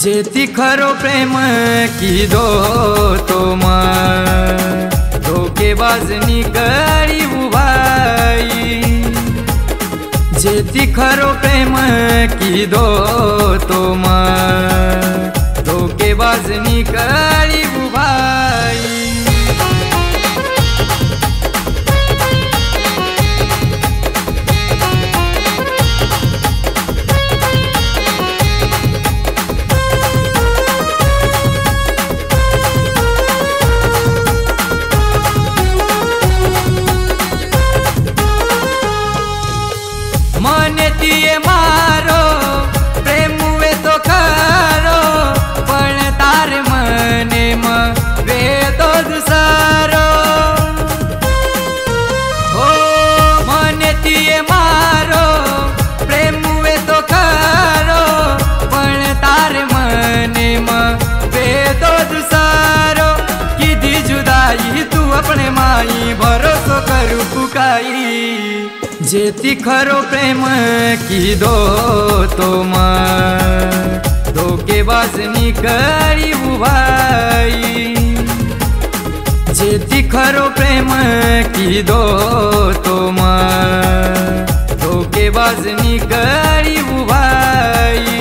जेती खरो प्रेम कीधो तो धोकेबाजनी करी उभाई। जेती खरो प्रेम कीधो तो धोकेबाजनी करी उभाई। मने तिये मारो प्रेम वे तो खरो, पण तार मने वे तो दुसारो। हो मने तिये मारो प्रेम वे तो खरो, पण तार मने वे तो दुसारो। कीधी जुदाई तू अपने माई भरोसो करू पुकाई। जेती खरो प्रेम कीधो तो धोकेबाजनी करी उभाई। जेती खरो प्रेम कीधो तो धोकेबाजनी करी उभाई।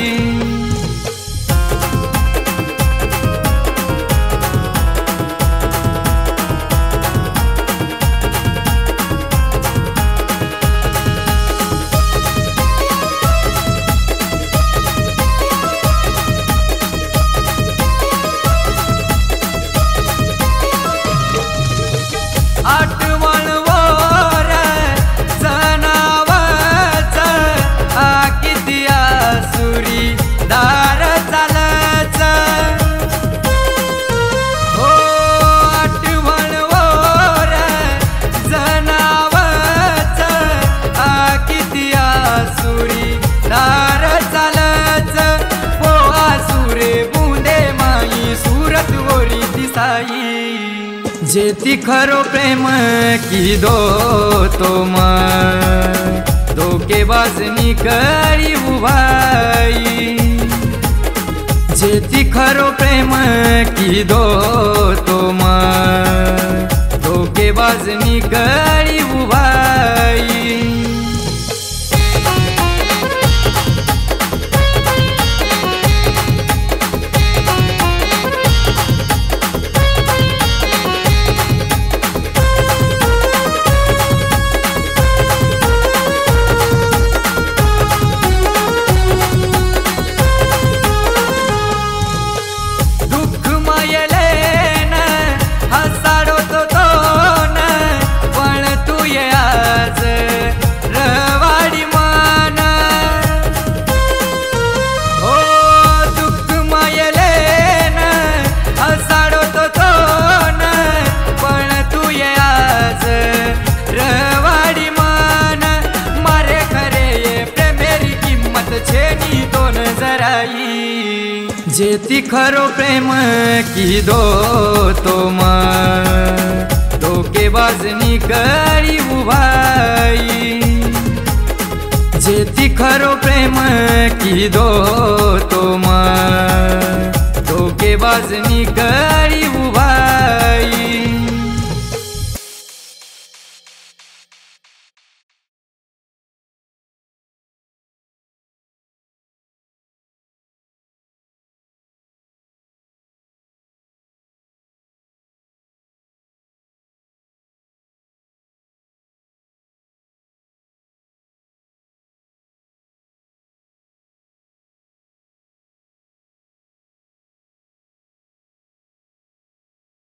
आठवण वर जनावच किती आसुरी दार चालच। हो आठवण वर जनावच किती आसुरी दार चालच। हो आसुरे बुंदे माई सूरत वरी दिसाई। जेती खरो प्रेम कीधो तो धोकेबाजनी करी उभाई। जेती खरो प्रेम कीधो तो धोकेबाजनी करी उभाई। जेती खरो प्रेम कीधो तो धोकेबाजनी करी उभाई। जेती खरो प्रेम कीधो तो धोकेबाजनी करी